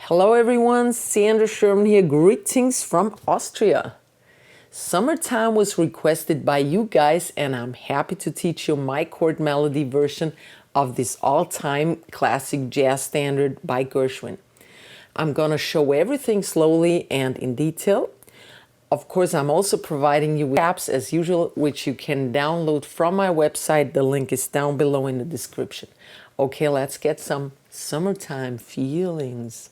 Hello everyone, Sandra, Sherman here. Greetings from Austria. Summertime was requested by you guys and I'm happy to teach you my chord melody version of this all-time classic jazz standard by Gershwin. I'm gonna show everything slowly and in detail. Of course, I'm also providing you with apps as usual, which you can download from my website. The link is down below in the description. Okay, let's get some summertime feelings.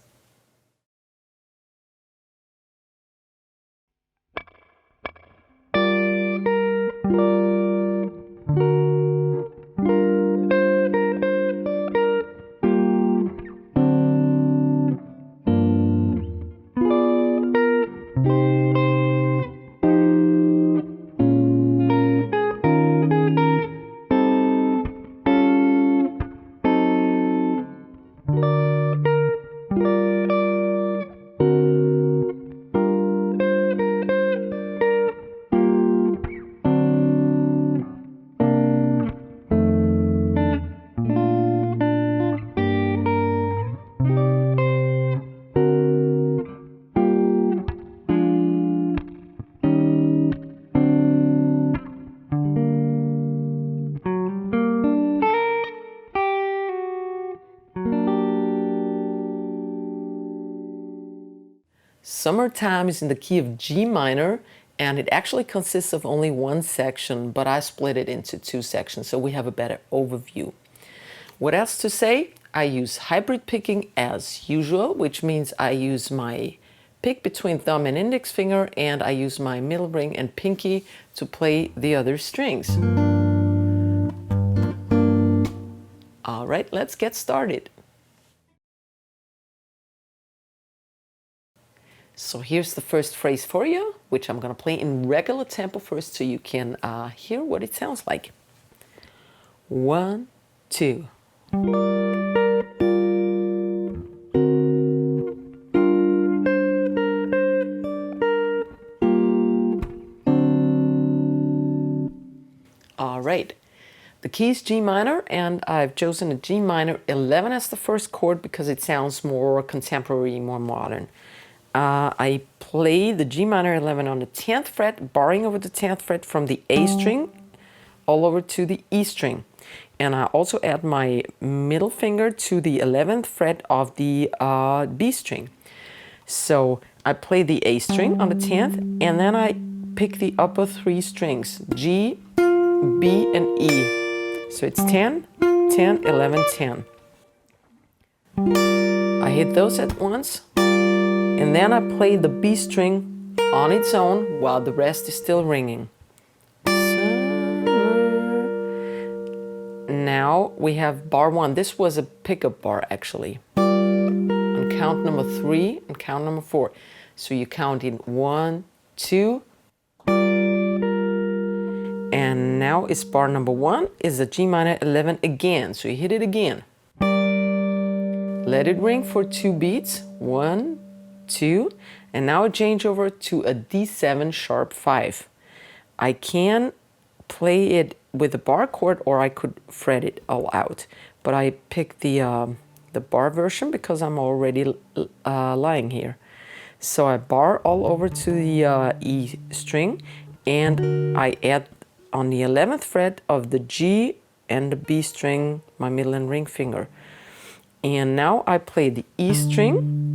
Summertime is in the key of G minor, and it actually consists of only one section, but I split it into two sections so we have a better overview. What else to say? I use hybrid picking as usual, which means I use my pick between thumb and index finger, and I use my middle ring and pinky to play the other strings. All right, let's get started. So here's the first phrase for you, which I'm going to play in regular tempo first so you can hear what it sounds like. 1, 2. All right. The key is G minor, and I've chosen a G minor 11 as the first chord because it sounds more contemporary, more modern. I play the G minor 11 on the 10th fret, barring over the 10th fret from the A string all over to the E string. And I also add my middle finger to the 11th fret of the B string. So I play the A string on the 10th, and then I pick the upper three strings, G, B, and E. So it's 10, 10, 11, 10. I hit those at once. And then I play the B string on its own while the rest is still ringing. Summer. Now we have bar 1. This was a pickup bar actually. On count number 3 and count number 4. So you count in 1, 2. And now it's bar number 1 is a G minor 11 again. So you hit it again. Let it ring for 2 beats. 1, 2, and now I change over to a D7 sharp 5. I can play it with a bar chord or I could fret it all out, but I picked the bar version because I'm already lying here. So I bar all over to the E string, and I add on the 11th fret of the G and the B string my middle and ring finger. And now I play the E string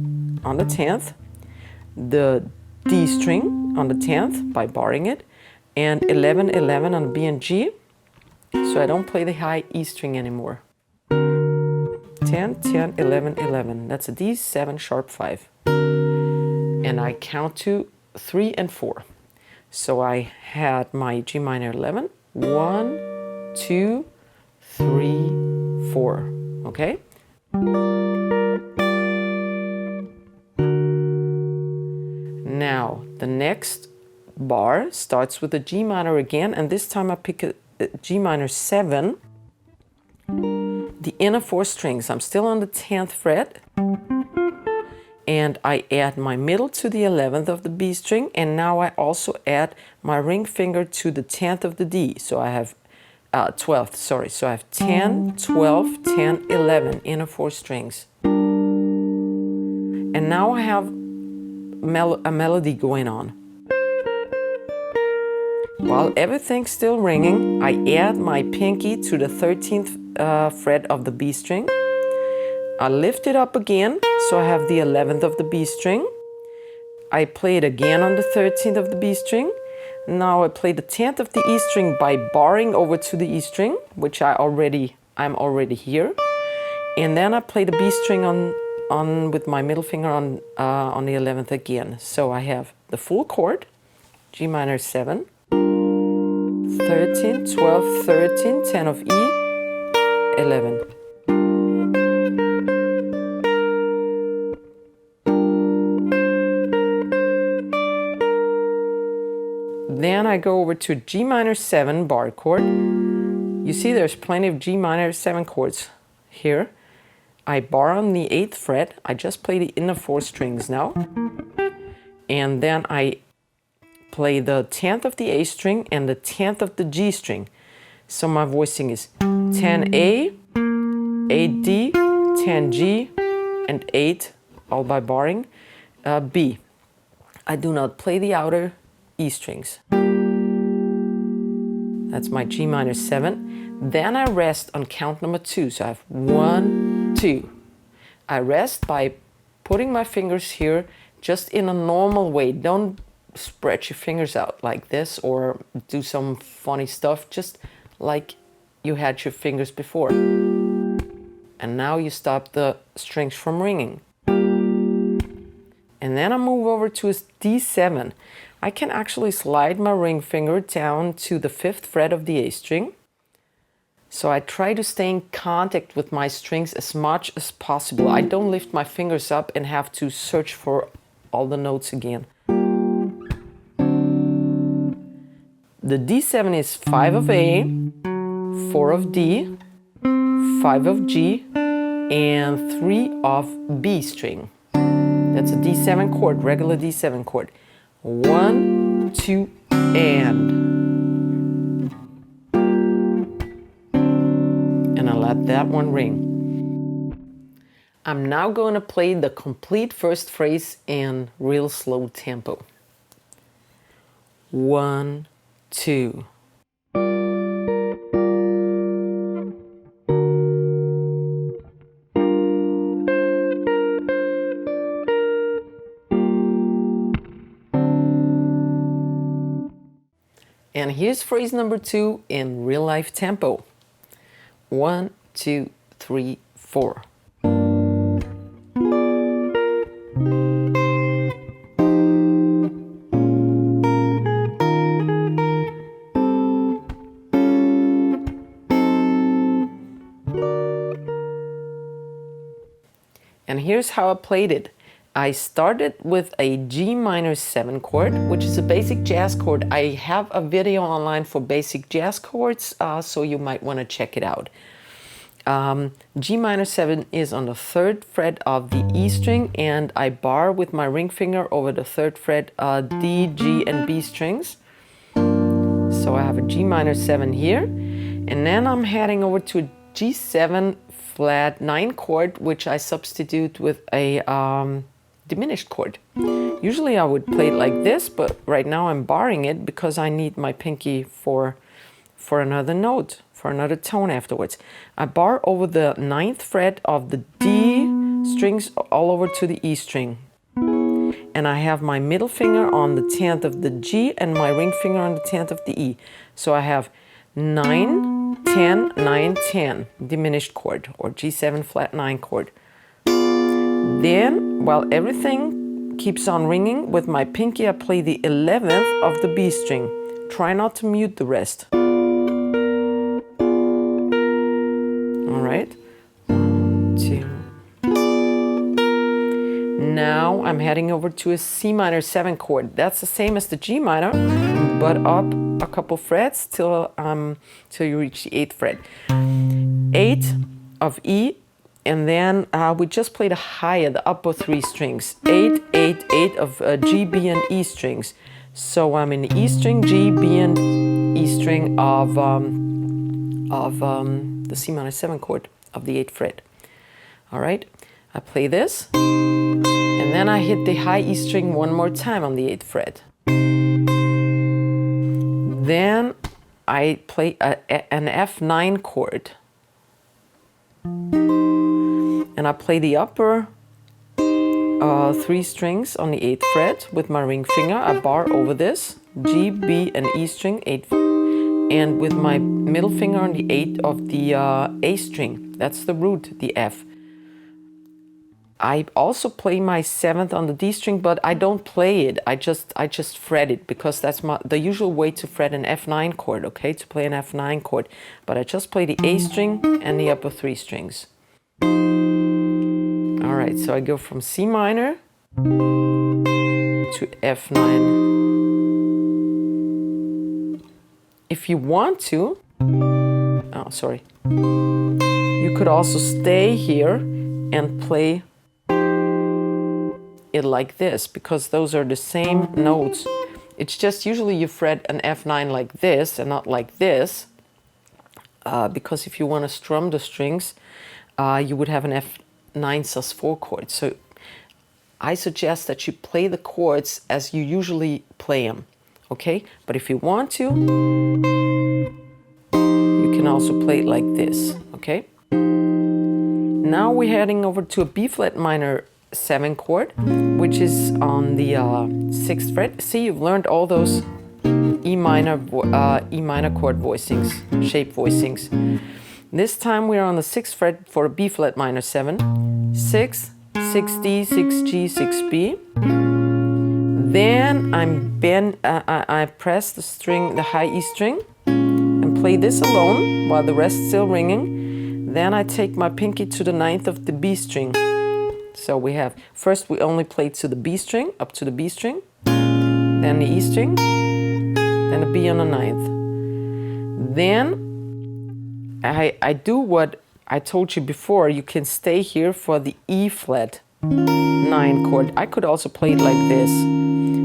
on the 10th, the D string on the 10th by barring it, and 11, 11 on B and G, so I don't play the high E string anymore. 10, 10, 11, 11. That's a D7 sharp 5. And I count to 3 and 4. So I had my G minor 11. 1, 2, 3, 4. Okay? Now, the next bar starts with a G minor again, and this time I pick a G minor 7, the inner 4 strings. I'm still on the 10th fret, and I add my middle to the 11th of the B string, and now I also add my ring finger to the 10th of the D. So I have 12th, sorry. So I have 10, 12, 10, 11, inner 4 strings. And And now I have a melody going on. While everything's still ringing, I add my pinky to the 13th fret of the B string. I lift it up again, so I have the 11th of the B string. I play it again on the 13th of the B string. Now I play the 10th of the E string by barring over to the E string, which I'm already here. And then I play the B string on with my middle finger on the 11th again. So I have the full chord, G minor 7, 13, 12, 13, 10 of E, 11. Then I go over to G minor 7 bar chord. You see there's plenty of G minor 7 chords here. I bar on the 8th fret. I just play the inner 4 strings now. And then I play the 10th of the A string and the 10th of the G string. So my voicing is 10A, 8D, 10G, and 8, all by barring, B. I do not play the outer E strings. That's my G minor 7. Then I rest on count number 2. So I have 1, 2. I rest by putting my fingers here just in a normal way. Don't spread your fingers out like this or do some funny stuff, just like you had your fingers before. And now you stop the strings from ringing. And then I move over to a D7. I can actually slide my ring finger down to the 5th fret of the A string. So I try to stay in contact with my strings as much as possible. I don't lift my fingers up and have to search for all the notes again. The D7 is 5 of A, 4 of D, 5 of G, and 3 of B string. That's a D7 chord, regular D7 chord. 1, 2, and I let that one ring. I'm now going to play the complete first phrase in real slow tempo. 1, 2. And here's phrase number 2 in real life tempo. 1, 2, 3, 4. And here's how I played it. I started with a G minor 7 chord, which is a basic jazz chord. I have a video online for basic jazz chords, so you might want to check it out. G minor 7 is on the 3rd fret of the E string, and I bar with my ring finger over the 3rd fret D, G, and B strings. So I have a G minor 7 here, and then I'm heading over to a G7 flat 9 chord, which I substitute with a diminished chord. Usually I would play it like this, but right now I'm barring it because I need my pinky for another note, for another tone afterwards. I bar over the 9th fret of the D strings all over to the E string. And I have my middle finger on the 10th of the G and my ring finger on the 10th of the E. So I have 9, 10, 9, 10, diminished chord, or G7 flat 9 chord. Then, while everything keeps on ringing, with my pinky I play the 11th of the B string. Try not to mute the rest. Alright, 1, 2. Now I'm heading over to a C minor 7 chord. That's the same as the G minor, but up a couple frets till you reach the 8th fret. 8 of E, and then we just played a higher, the upper 3 strings. 8, 8, 8 of G, B, and E strings. So I'm in the E string, G, B, and E string of the C minor 7 chord of the 8th fret. All right, I play this. And then I hit the high E string one more time on the 8th fret. Then I play an F9 chord. And I play the upper 3 strings on the 8th fret with my ring finger. I bar over this, G, B, and E string, 8, and with my middle finger on the 8th of the A string. That's the root, the F. I also play my 7th on the D string, but I don't play it. I just fret it, because that's the usual way to fret an F9 chord, okay? To play an F9 chord. But I just play the A string and the upper 3 strings. All right, so I go from C minor to F9. If you want to, oh, sorry. You could also stay here and play it like this, because those are the same notes. It's just usually you fret an F9 like this and not like this, because if you want to strum the strings, you would have an F9 sus4 chord. So I suggest that you play the chords as you usually play them, okay? But if you want to, you can also play it like this, okay? Now we're heading over to a B flat minor 7 chord, which is on the 6th fret. See, you've learned all those E minor chord voicings, shape voicings. This time we're on the 6th fret for a B flat minor 7, 6, 6D, 6G, 6B. Then I press the string, the high E string, and play this alone while the rest is still ringing. Then I take my pinky to the 9th of the B string. So we have, first we only play to the B string, up to the B string, then the E string, then the B on the 9th. Then I do what I told you before. You can stay here for the E flat 9 chord. I could also play it like this,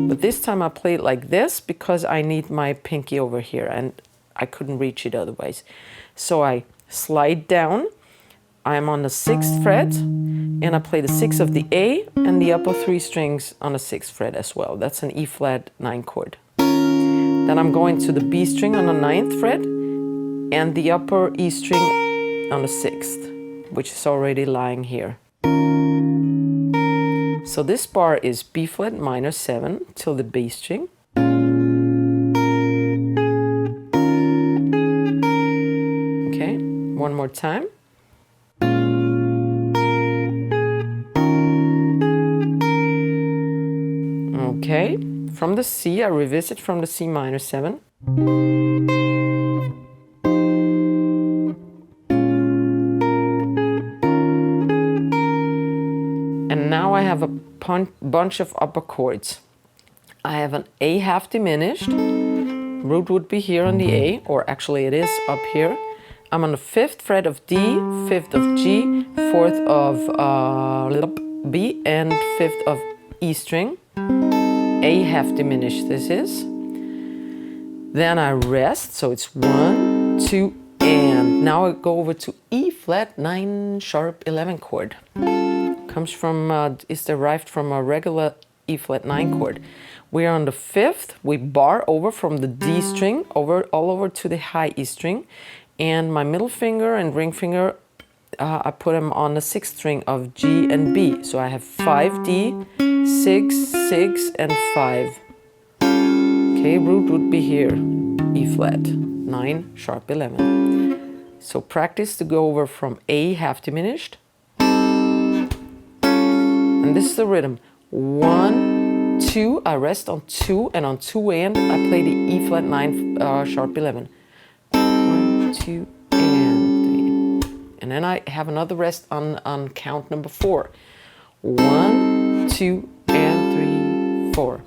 but this time I play it like this because I need my pinky over here and I couldn't reach it otherwise. So I slide down. I'm on the 6th fret and I play the 6 of the A and the upper 3 strings on the 6th fret as well. That's an E flat 9 chord. Then I'm going to the B string on the 9th fret and the upper E string on the 6th, which is already lying here. So this bar is B flat minor 7 till the B string. Okay, one more time. Okay, from the C, I revisit from the C minor 7. And now I have a bunch of upper chords. I have an A half diminished. Root would be here on the A, or actually it is up here. I'm on the 5th fret of D, 5th of G, 4th of B, and 5th of E string. A half diminished this is. Then I rest, so it's 1, 2, and now I go over to E flat 9 sharp 11 chord. Comes from, is derived from a regular E flat 9 chord. We're on the 5th, we bar over from the D string all over to the high E string, and my middle finger and ring finger, I put them on the 6th string of G and B. So I have 5D, 6, 6, and 5. Okay, root would be here, E flat, 9, sharp 11. So practice to go over from A half diminished. And this is the rhythm. 1, 2, I rest on 2, and on 2 and I play the E flat 9 sharp 11. 1, 2, and 3. And then I have another rest on count number 4. 1, 2, and 3, 4.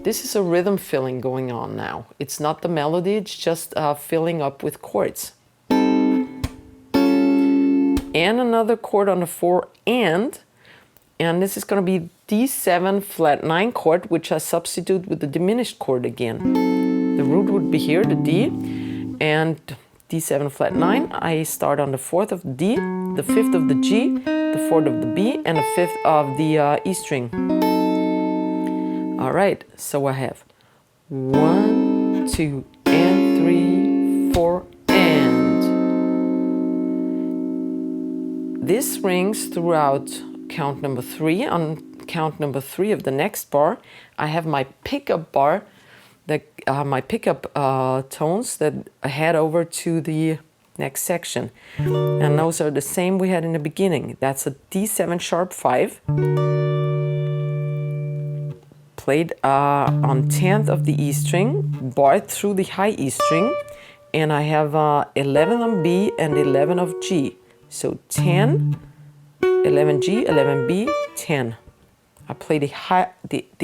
This is a rhythm filling going on now. It's not the melody, it's just filling up with chords. And another chord on the 4 and this is going to be D7 flat 9 chord, which I substitute with the diminished chord again. The root would be here, the D, and D7 flat 9, I start on the 4th of the D, the 5th of the G, the 4th of the B, and the 5th of the E string. All right, so I have 1, 2, and 3, 4, and. This rings throughout count number 3. On count number 3 of the next bar, I have my pickup bar, my pickup tones that head over to the next section. And those are the same we had in the beginning. That's a D7 sharp 5, played on 10th of the E string, barred through the high E string, and I have 11 on B and 11 of G. So 10, 11 G, 11 B, 10. I play the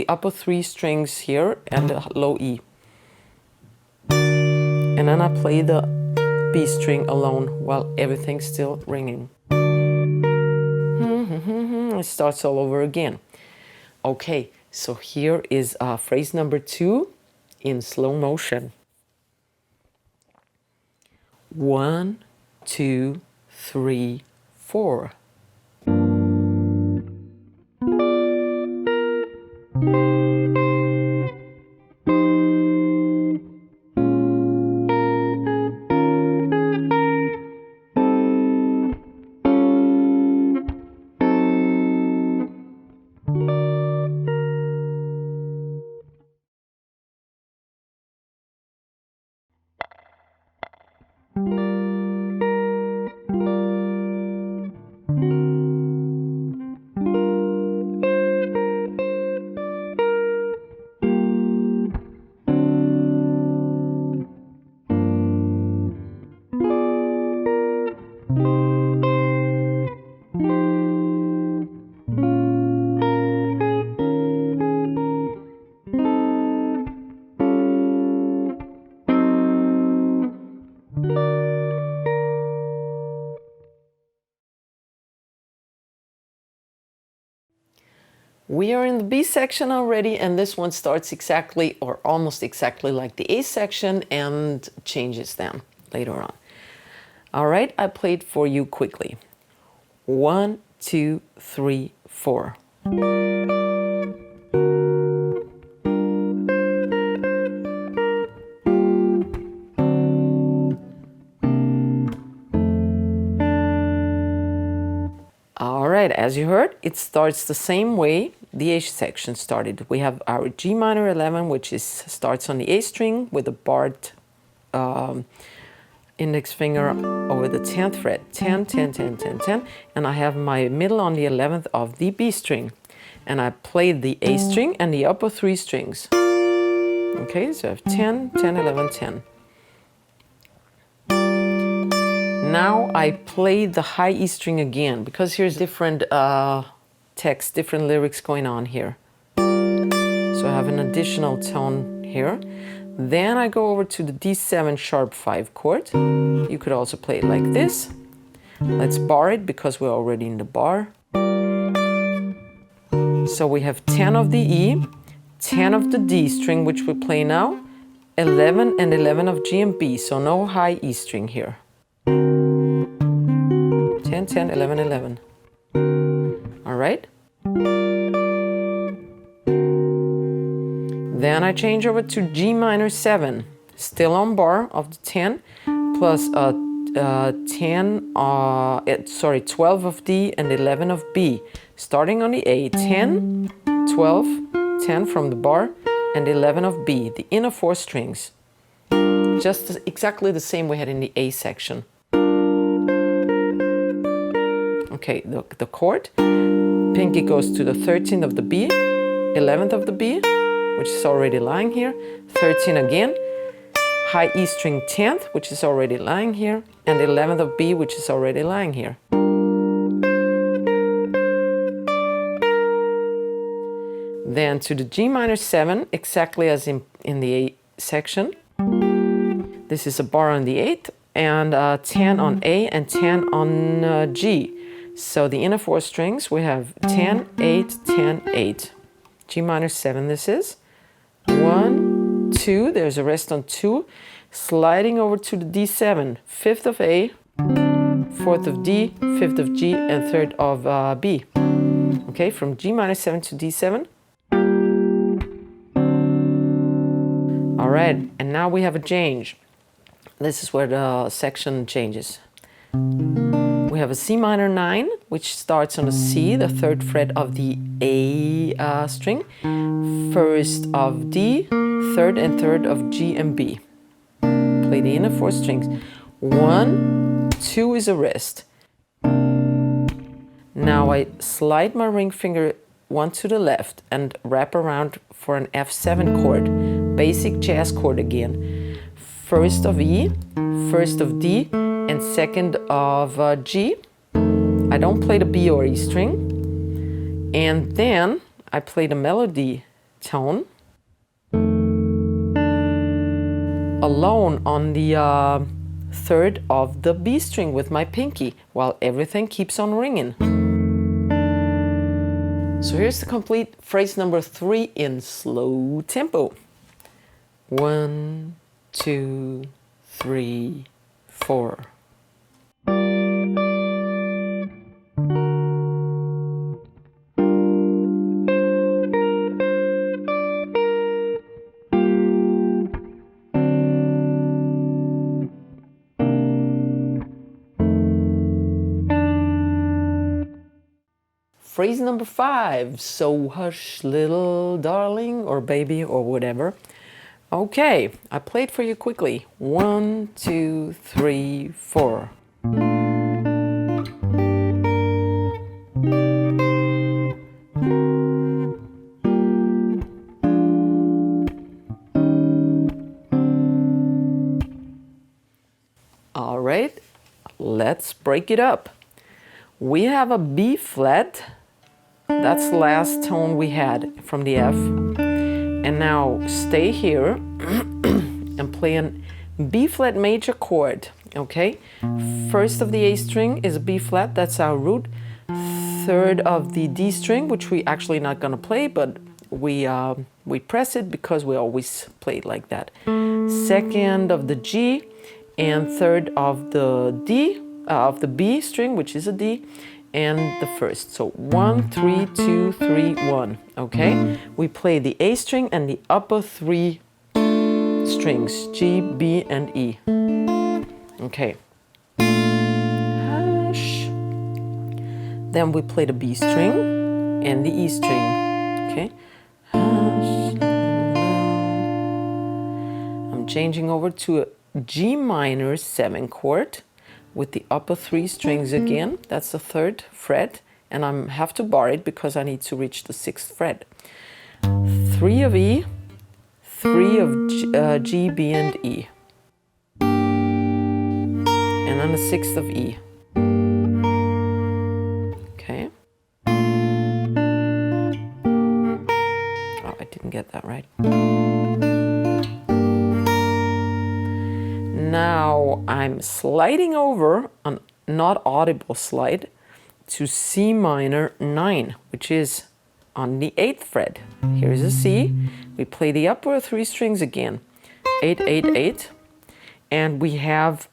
upper 3 strings here and the low E. And then I play the B string alone while everything's still ringing. It starts all over again. Okay, so here is phrase number 2 in slow motion. 1, 2, 3, 4. We are in the B section already, and this one starts exactly or almost exactly like the A section and changes then later on. All right, I play it for you quickly. 1, 2, 3, 4. All right, as you heard, it starts the same way the A section started. We have our G minor 11, which starts on the A string with a barred index finger over the 10th fret, 10, 10, 10, 10, 10, and I have my middle on the 11th of the B string. And I played the A string and the upper 3 strings. Okay, so I have 10, 10, 11, 10. Now I play the high E string again, because here's different text, different lyrics going on here. So I have an additional tone here. Then I go over to the D7 sharp 5 chord. You could also play it like this. Let's bar it because we're already in the bar. So we have 10 of the E, 10 of the D string, which we play now, 11 and 11 of G and B, so no high E string here. 10, 10, 11, 11. All right. Then I change over to G minor 7, still on bar of the 10, plus 12 of D and 11 of B. Starting on the A, 10, 12, 10 from the bar, and 11 of B, the inner 4 strings. Just exactly the same we had in the A section. Okay, the chord. Pinky goes to the 13th of the B, 11th of the B, which is already lying here, 13 again, high E string 10th, which is already lying here, and 11th of B, which is already lying here. Then to the G minor 7, exactly as in the A section. This is a bar on the 8th, and 10 on A and 10 on G. So the inner 4 strings, we have 10, 8, 10, 8. G minor 7 this is. 1, 2, there's a rest on 2. sliding over to the D7, 5th of A, 4th of D, 5th of G, and 3rd of B. Okay, from G minor 7 to D7. All right, and now we have a change. This is where the section changes. We have a C minor 9, which starts on a C, the 3rd fret of the A string, 1st of D, 3rd and 3rd of G and B. Play the inner 4 strings. 1, 2 is a rest. Now I slide my ring finger 1 to the left and wrap around for an F7 chord, basic jazz chord again. 1st of E, 1st of D, and 2nd of G. I don't play the B or E string. And then I play the melody tone alone on the 3rd of the B string with my pinky, while everything keeps on ringing. So here's the complete phrase number 3 in slow tempo. 1, 2, 3, 4. Phrase number 5, so hush little darling or baby or whatever. Okay, I play it for you quickly. 1, 2, 3, 4. All right, let's break it up. We have a B flat. That's the last tone we had from the F. And now stay here and play an B flat major chord, okay? 1st of the A string is a B flat, that's our root. 3rd of the D string, which we actually not gonna play, but we press it because we always play it like that. 2nd of the G, and 3rd of the D, of the B string, which is a D, and the 1st. So 1, 3, 2, 3, 1. Okay? We play the A string and the upper 3 strings, G, B, and E. Okay. Hush. Then we play the B string and the E string. Okay? Hush. I'm changing over to a G minor 7 chord with the upper 3 strings again. That's the 3rd fret, and I have to bar it because I need to reach the 6th fret. 3 of E, 3 of G, B, and E. And then the 6th of E. Okay. Oh, I didn't get that right. Now I'm sliding over, a not audible slide, to C minor 9, which is on the 8th fret. Here's a C. We play the upper 3 strings again. 8, 8, 8. And we have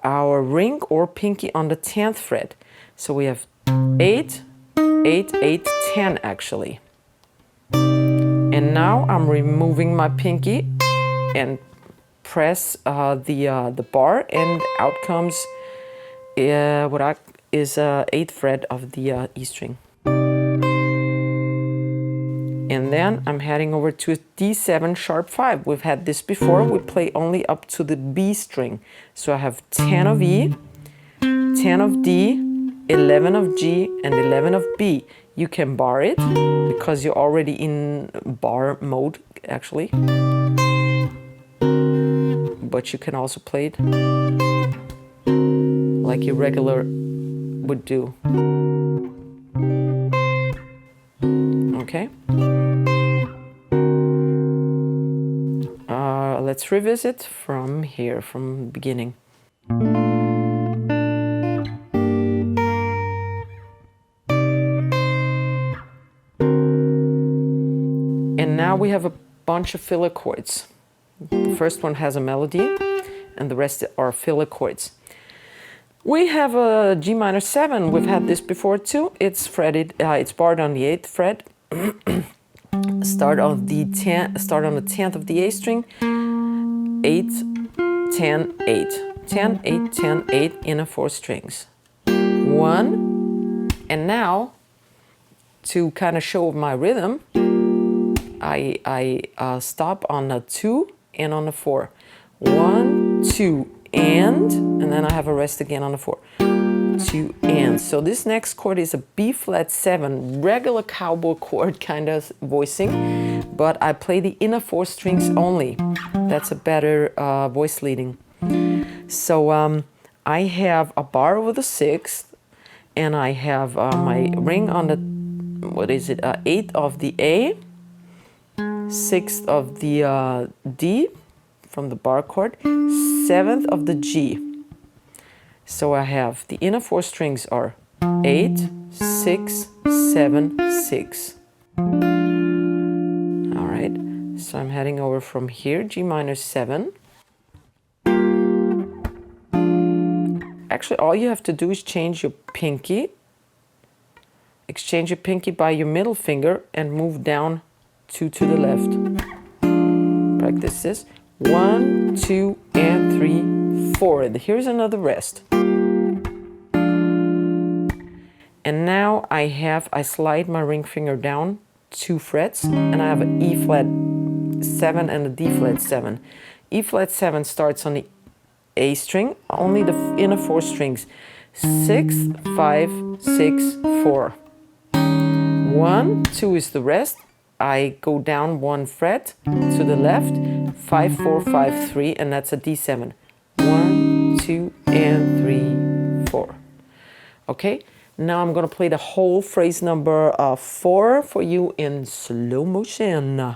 our ring or pinky on the 10th fret. So we have 8, 8, 8, 10 actually. And now I'm removing my pinky and press the bar, and out comes what is 8th fret of the E string. And then I'm heading over to a D7 sharp 5. We've had this before. We play only up to the B string. So I have 10 of E, 10 of D, 11 of G, and 11 of B. You can bar it because you're already in bar mode actually. But you can also play it like you regular would do. Okay. Let's revisit from here, from the beginning. And now we have a bunch of filler chords. The first one has a melody. and the rest are filler chords. We have a G minor 7. We've had this before too. It's fretted. It's barred on the 8th fret. Start on the 10th of the A string. 8, 10, 8. 10, 8, 10, 8 in a 4 strings. 1, and now to kind of show my rhythm, I stop on a 2 and on a 4. 1, 2, and then I have a rest again on the 4. 2 and. So this next chord is a B flat 7, regular cowboy chord kind of voicing, but I play the inner 4 strings only. That's a better voice leading. So I have a bar over the 6th, and I have my ring on the, 8th of the A, 6th of the D from the bar chord, 7th of the G. So I have the inner 4 strings are 8, 6, 7, 6. All right, so I'm heading over from here, G minor 7. Actually, all you have to do is change your pinky, exchange your pinky by your middle finger, and move down 2 to the left. Practice this. 1, 2, and 3, 4. Here's another rest. And now I slide my ring finger down 2 frets, and I have an E flat 7 and a D flat 7. E flat 7 starts on the A string, only the inner 4 strings. 6, 5, 6, 4. 1, 2 is the rest. I go down 1 fret to the left, 5, 4, 5, 3, and that's a D7. 1, 2, and 3, 4. Okay, now I'm going to play the whole phrase number 4 for you in slow motion.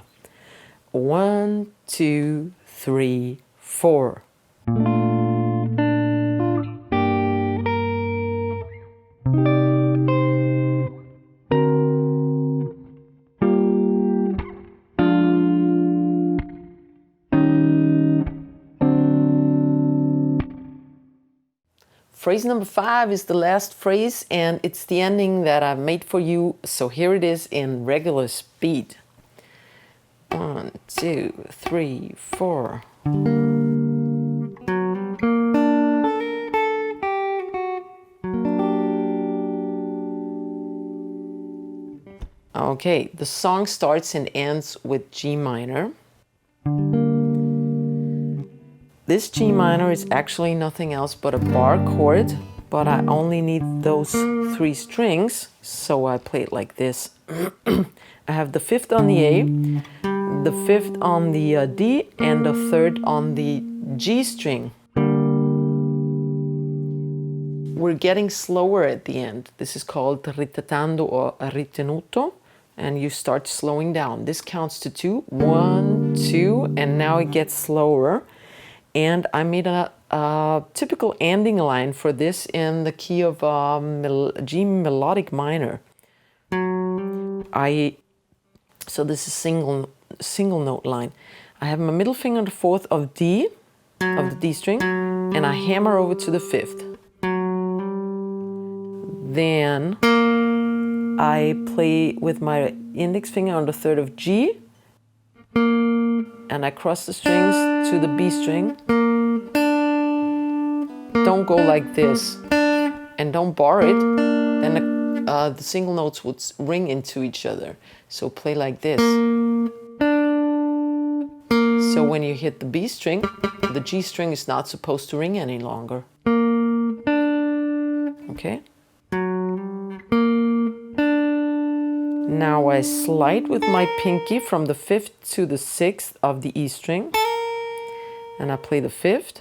1, 2, 3, 4. Phrase number 5 is the last phrase, and it's the ending that I've made for you. So here it is in regular speed. 1, 2, 3, 4. Okay, the song starts and ends with G minor. This G minor is actually nothing else but a bar chord, but I only need those 3 strings, so I play it like this. I have the 5th on the A, the 5th on the D, and the 3rd on the G string. We're getting slower at the end. This is called ritatando or ritenuto, and you start slowing down. This counts to 2, 1, 2, and now it gets slower. And I made a typical ending line for this in the key of G melodic minor. So this is single note line. I have my middle finger on the 4th of the D string, and I hammer over to the 5th. Then I play with my index finger on the 3rd of G, and I cross the strings to the B string. Don't go like this, and don't bar it, then the single notes would ring into each other. So play like this. So when you hit the B string, the G string is not supposed to ring any longer. Okay? Now I slide with my pinky from the 5th to the 6th of the E string, and I play the 5th,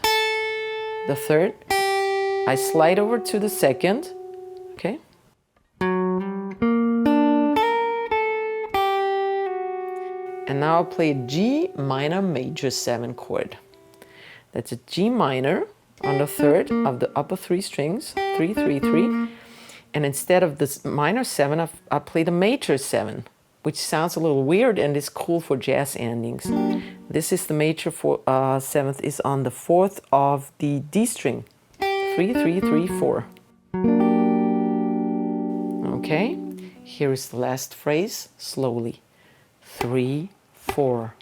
the 3rd, I slide over to the 2nd, okay? And now I'll play a G minor major 7 chord. That's a G minor on the 3rd of the upper 3 strings, 3, 3, 3. And instead of this minor 7, I play the major 7 which sounds a little weird and is cool for jazz endings. This is the major for 7th is on the 4th of the D string. 3, 3, 3, 4. Okay, here is the last phrase slowly. 3, 4.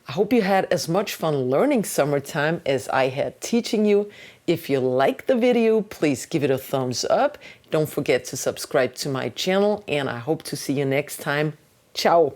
I hope you had as much fun learning Summertime as I had teaching you. If you liked the video, please give it a thumbs up. Don't forget to subscribe to my channel, and I hope to see you next time. Ciao!